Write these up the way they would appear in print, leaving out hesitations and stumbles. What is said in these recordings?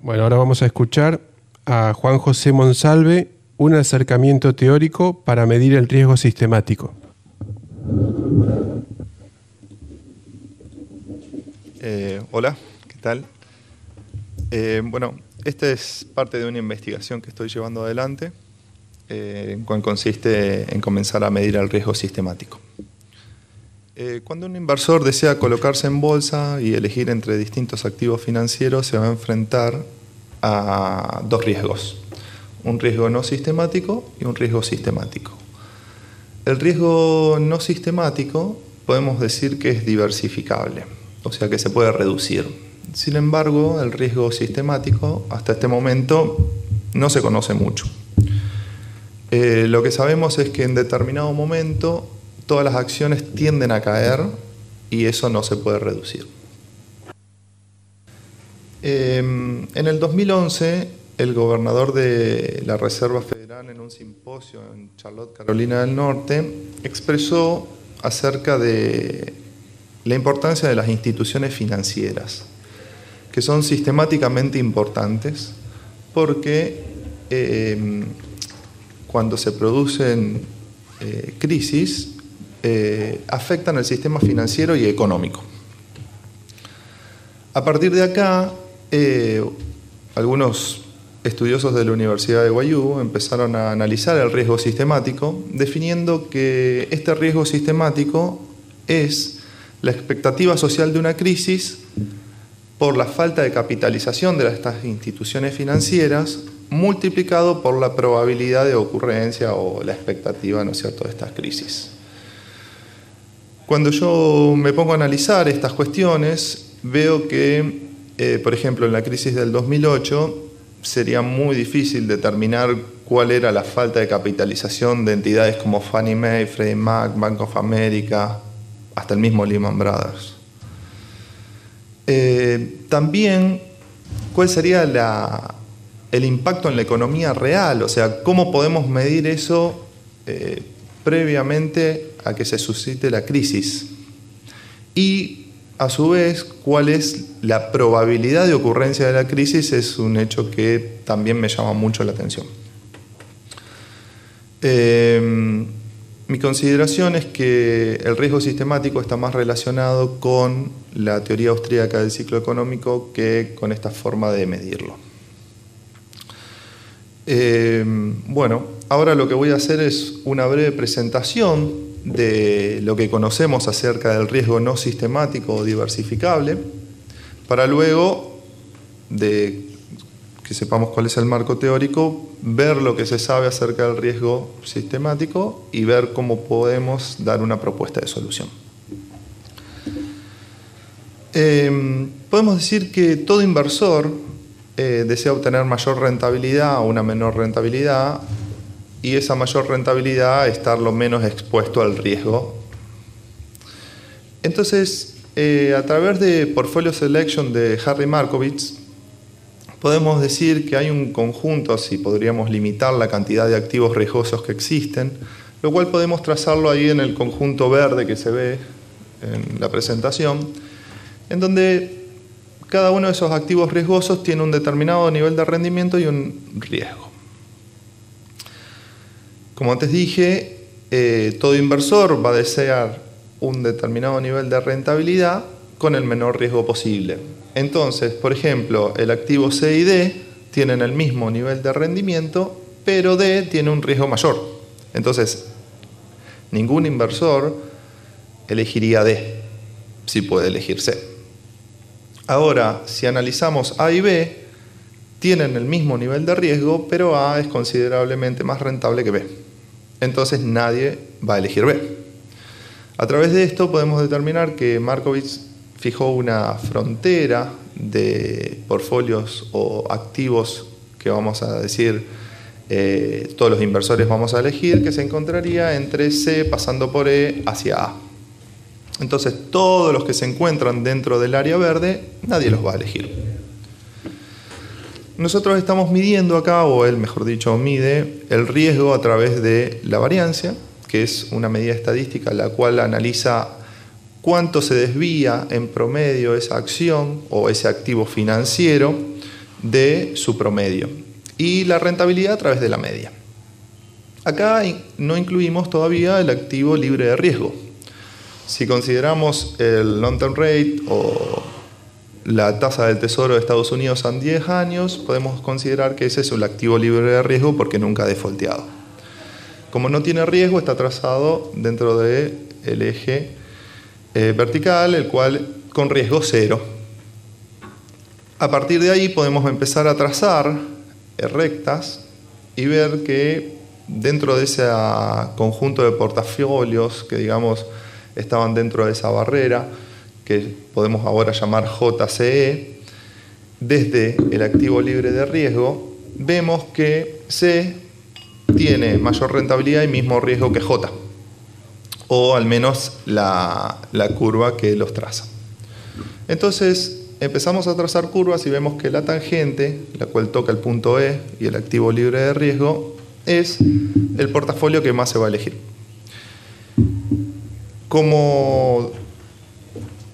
Bueno, ahora vamos a escuchar a Juan José Monsalve, un acercamiento teórico para medir el riesgo sistemático. Hola, ¿qué tal? Bueno, esta es parte de una investigación que estoy llevando adelante, en cual consiste en comenzar a medir el riesgo sistemático. Cuando un inversor desea colocarse en bolsa y elegir entre distintos activos financieros, se va a enfrentar a dos riesgos: un riesgo no sistemático y un riesgo sistemático. El riesgo no sistemático podemos decir que es diversificable, o sea que se puede reducir. Sin embargo, el riesgo sistemático hasta este momento no se conoce mucho. Lo que sabemos es que en determinado momento todas las acciones tienden a caer y eso no se puede reducir. En el 2011, el gobernador de la Reserva Federal, en un simposio en Charlotte, Carolina del Norte, expresó acerca de la importancia de las instituciones financieras, que son sistemáticamente importantes porque cuando se producen crisis, afectan el sistema financiero y económico. A partir de acá, algunos estudiosos de la Universidad de Wayuu empezaron a analizar el riesgo sistemático, definiendo que este riesgo sistemático es la expectativa social de una crisis por la falta de capitalización de estas instituciones financieras, multiplicado por la probabilidad de ocurrencia o la expectativa, ¿no es cierto?, de estas crisis. Cuando yo me pongo a analizar estas cuestiones, veo que, por ejemplo, en la crisis del 2008, sería muy difícil determinar cuál era la falta de capitalización de entidades como Fannie Mae, Freddie Mac, Bank of America, hasta el mismo Lehman Brothers. También, ¿cuál sería el impacto en la economía real? O sea, ¿cómo podemos medir eso previamente a que se suscite la crisis? Y, a su vez, ¿cuál es la probabilidad de ocurrencia de la crisis? Es un hecho que también me llama mucho la atención. Mi consideración es que el riesgo sistemático está más relacionado con la teoría austríaca del ciclo económico que con esta forma de medirlo. Bueno, ahora lo que voy a hacer es una breve presentación de lo que conocemos acerca del riesgo no sistemático o diversificable, para luego, de que sepamos cuál es el marco teórico, ver lo que se sabe acerca del riesgo sistemático y ver cómo podemos dar una propuesta de solución. Podemos decir que todo inversor desea obtener mayor rentabilidad o una menor rentabilidad, y esa mayor rentabilidad estar lo menos expuesto al riesgo. Entonces, a través de Portfolio Selection de Harry Markowitz, podemos decir que hay un conjunto, si podríamos limitar la cantidad de activos riesgosos que existen, lo cual podemos trazarlo ahí en el conjunto verde que se ve en la presentación, en donde cada uno de esos activos riesgosos tiene un determinado nivel de rendimiento y un riesgo. Como antes dije, todo inversor va a desear un determinado nivel de rentabilidad con el menor riesgo posible. Entonces, por ejemplo, el activo C y D tienen el mismo nivel de rendimiento, pero D tiene un riesgo mayor. Entonces, ningún inversor elegiría D, si puede elegir C. Ahora, si analizamos A y B, tienen el mismo nivel de riesgo, pero A es considerablemente más rentable que B. Entonces nadie va a elegir B. A través de esto podemos determinar que Markowitz fijó una frontera de portfolios o activos que vamos a decir todos los inversores vamos a elegir, que se encontraría entre C pasando por E hacia A. Entonces todos los que se encuentran dentro del área verde, nadie los va a elegir. Nosotros estamos midiendo acá, o él mejor dicho mide, el riesgo a través de la variancia, que es una medida estadística la cual analiza cuánto se desvía en promedio esa acción o ese activo financiero de su promedio y la rentabilidad a través de la media. Acá no incluimos todavía el activo libre de riesgo. Si consideramos el long-term rate o la tasa del Tesoro de Estados Unidos en 10 años, podemos considerar que ese es el activo libre de riesgo porque nunca ha defaulteado. Como no tiene riesgo, está trazado dentro del eje vertical, el cual con riesgo cero. A partir de ahí podemos empezar a trazar rectas y ver que dentro de ese conjunto de portafolios que digamos estaban dentro de esa barrera, que podemos ahora llamar JCE, desde el activo libre de riesgo, vemos que C tiene mayor rentabilidad y mismo riesgo que J, o al menos la curva que los traza. Entonces empezamos a trazar curvas y vemos que la tangente, la cual toca el punto E y el activo libre de riesgo, es el portafolio que más se va a elegir. Como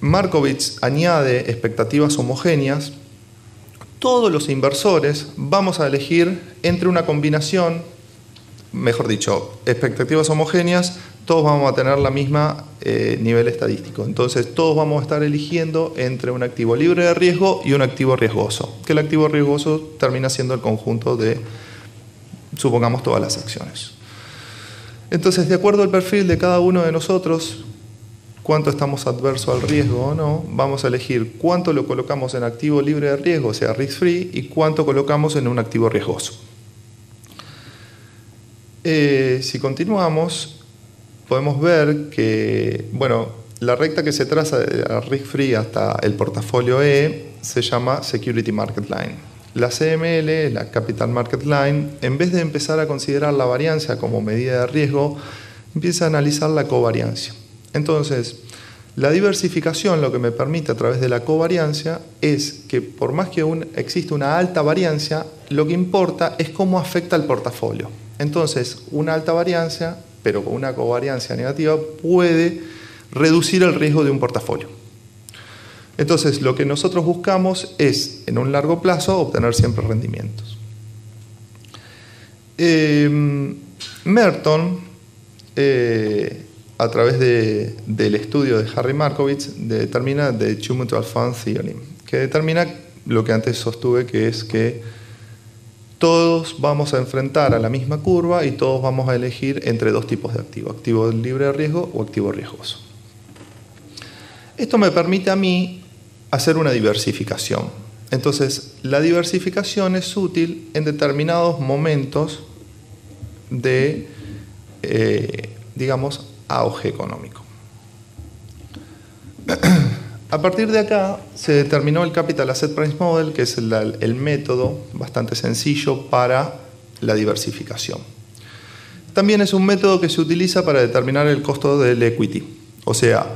Markowitz añade expectativas homogéneas, todos los inversores vamos a elegir entre una combinación, mejor dicho, expectativas homogéneas, todos vamos a tener la misma nivel estadístico. Entonces todos vamos a estar eligiendo entre un activo libre de riesgo y un activo riesgoso, que el activo riesgoso termina siendo el conjunto de, supongamos, todas las acciones. Entonces, de acuerdo al perfil de cada uno de nosotros, cuánto estamos adversos al riesgo o no, vamos a elegir cuánto lo colocamos en activo libre de riesgo, o sea, risk-free, y cuánto colocamos en un activo riesgoso. Si continuamos, podemos ver que, bueno, la recta que se traza de la risk-free hasta el portafolio E se llama Security Market Line. La CML, la Capital Market Line, en vez de empezar a considerar la variancia como medida de riesgo, empieza a analizar la covariancia. Entonces, la diversificación lo que me permite a través de la covariancia es que por más que exista una alta variancia, lo que importa es cómo afecta al portafolio. Entonces, una alta variancia, pero con una covariancia negativa, puede reducir el riesgo de un portafolio. Entonces, lo que nosotros buscamos es, en un largo plazo, obtener siempre rendimientos. Merton, a través del estudio de Harry Markowitz, determina The Two Mutual Fund Theorem, que determina lo que antes sostuve, que es que todos vamos a enfrentar a la misma curva y todos vamos a elegir entre dos tipos de activos, activo libre de riesgo o activo riesgoso. Esto me permite a mí hacer una diversificación. Entonces, la diversificación es útil en determinados momentos de, digamos, auge económico. A partir de acá se determinó el Capital Asset Price Model, que es el método bastante sencillo para la diversificación. También es un método que se utiliza para determinar el costo del equity. O sea,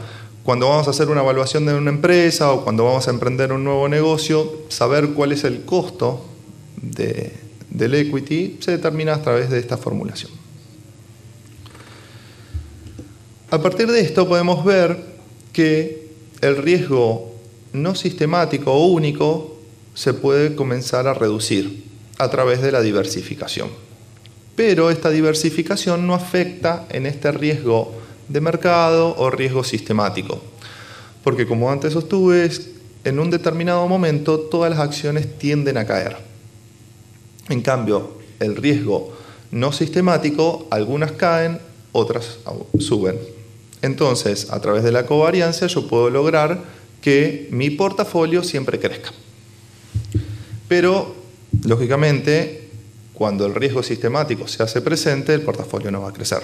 cuando vamos a hacer una evaluación de una empresa o cuando vamos a emprender un nuevo negocio, saber cuál es el costo del equity se determina a través de esta formulación. A partir de esto podemos ver que el riesgo no sistemático o único se puede comenzar a reducir a través de la diversificación. Pero esta diversificación no afecta en este riesgo de mercado o riesgo sistemático. Porque como antes sostuve, en un determinado momento todas las acciones tienden a caer. En cambio, el riesgo no sistemático, algunas caen, otras suben. Entonces, a través de la covariancia yo puedo lograr que mi portafolio siempre crezca. Pero, lógicamente, cuando el riesgo sistemático se hace presente, el portafolio no va a crecer.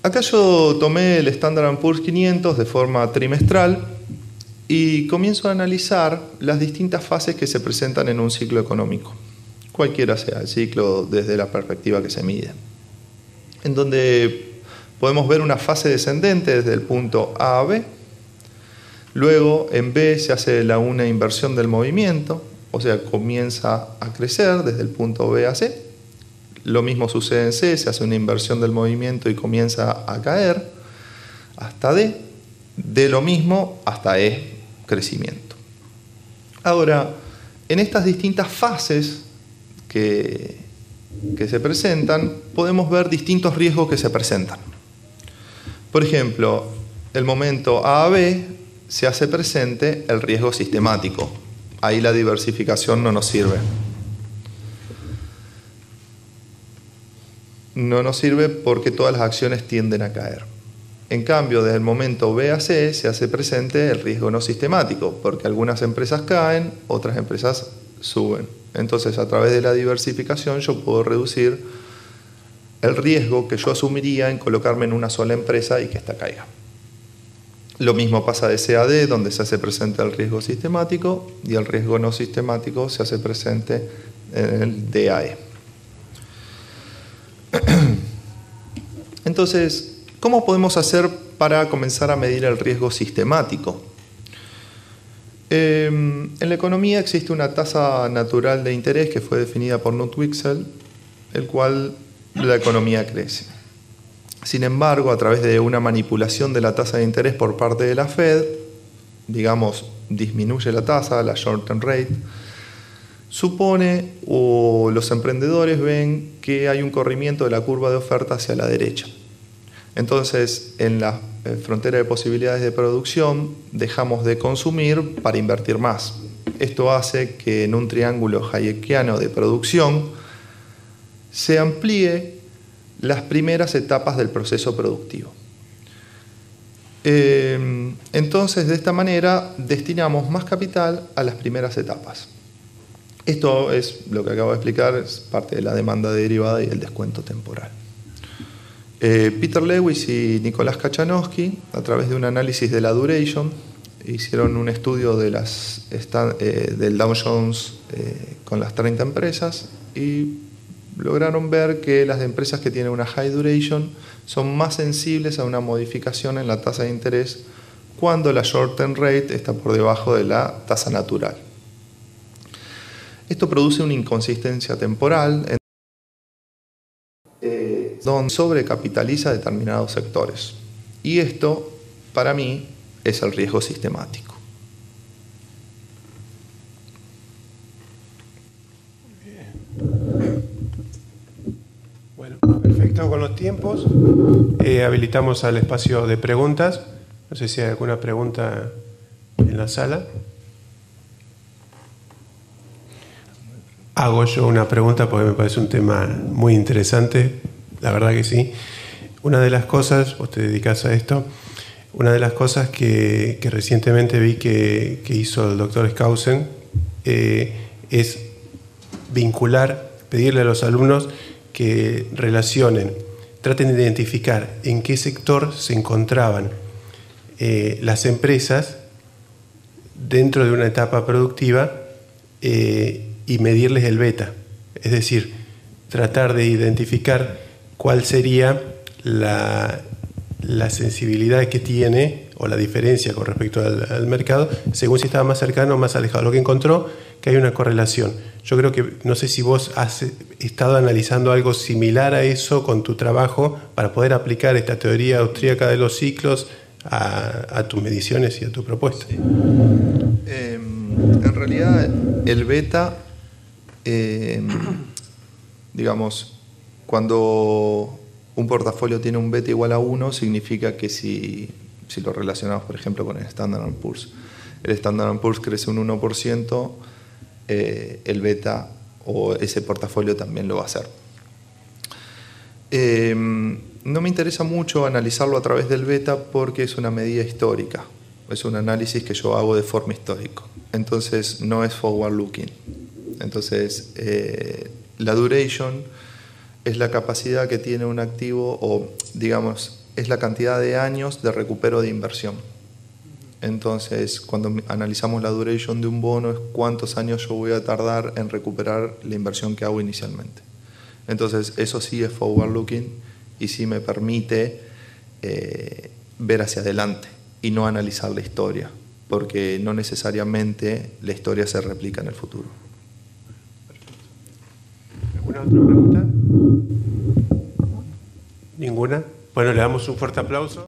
Acá yo tomé el Standard & Poor's 500 de forma trimestral y comienzo a analizar las distintas fases que se presentan en un ciclo económico, cualquiera sea el ciclo desde la perspectiva que se mide, en donde podemos ver una fase descendente desde el punto A a B. Luego en B se hace una inversión del movimiento, o sea, comienza a crecer desde el punto B a C. Lo mismo sucede en C, se hace una inversión del movimiento y comienza a caer hasta D. De lo mismo hasta E, crecimiento. Ahora, en estas distintas fases que se presentan, podemos ver distintos riesgos que se presentan. Por ejemplo, el momento A a B se hace presente el riesgo sistemático. Ahí la diversificación no nos sirve. No nos sirve porque todas las acciones tienden a caer. En cambio, desde el momento B a C se hace presente el riesgo no sistemático, porque algunas empresas caen, otras empresas suben. Entonces, a través de la diversificación yo puedo reducir el riesgo que yo asumiría en colocarme en una sola empresa y que ésta caiga. Lo mismo pasa de C a D, donde se hace presente el riesgo sistemático, y el riesgo no sistemático se hace presente en el D a E. Entonces, ¿cómo podemos hacer para comenzar a medir el riesgo sistemático? En la economía existe una tasa natural de interés que fue definida por Knut Wicksell, el cual la economía crece. Sin embargo, a través de una manipulación de la tasa de interés por parte de la Fed, digamos, disminuye la tasa, la short-term rate, supone o los emprendedores ven que hay un corrimiento de la curva de oferta hacia la derecha. Entonces, en la frontera de posibilidades de producción, dejamos de consumir para invertir más. Esto hace que en un triángulo hayekiano de producción se amplíe las primeras etapas del proceso productivo. Entonces, de esta manera, destinamos más capital a las primeras etapas. Esto es lo que acabo de explicar, es parte de la demanda derivada y el descuento temporal. Peter Lewis y Nicolás Kachanowski, a través de un análisis de la duration, hicieron un estudio de del Dow Jones con las 30 empresas y lograron ver que las empresas que tienen una high duration son más sensibles a una modificación en la tasa de interés cuando la short-term rate está por debajo de la tasa natural. Esto produce una inconsistencia temporal donde sobrecapitaliza determinados sectores. Y esto, para mí, es el riesgo sistemático. Bueno, perfecto con los tiempos. Habilitamos al espacio de preguntas. No sé si hay alguna pregunta en la sala. Hago yo una pregunta porque me parece un tema muy interesante, la verdad que sí. Una de las cosas, vos te dedicás a esto, una de las cosas que recientemente vi que hizo el doctor Skousen es vincular, pedirle a los alumnos que relacionen, traten de identificar en qué sector se encontraban las empresas dentro de una etapa productiva y medirles el beta, es decir, tratar de identificar cuál sería la sensibilidad que tiene o la diferencia con respecto al mercado, según si estaba más cercano o más alejado. Lo que encontró, que hay una correlación. Yo creo que, no sé si vos has estado analizando algo similar a eso con tu trabajo para poder aplicar esta teoría austríaca de los ciclos a tus mediciones y a tu propuesta. Sí. En realidad, el beta, digamos, cuando un portafolio tiene un beta igual a 1, significa que si lo relacionamos, por ejemplo, con el Standard & Poor's, el Standard & Poor's crece un 1%, el beta o ese portafolio también lo va a hacer. No me interesa mucho analizarlo a través del beta porque es una medida histórica, es un análisis que yo hago de forma histórica, entonces no es forward looking. Entonces, la duration es la capacidad que tiene un activo o, digamos, es la cantidad de años de recupero de inversión. Entonces, cuando analizamos la duration de un bono es cuántos años yo voy a tardar en recuperar la inversión que hago inicialmente. Entonces, eso sí es forward looking y sí me permite ver hacia adelante y no analizar la historia, porque no necesariamente la historia se replica en el futuro. ¿Alguna otra pregunta? ¿Ninguna? Bueno, le damos un fuerte aplauso.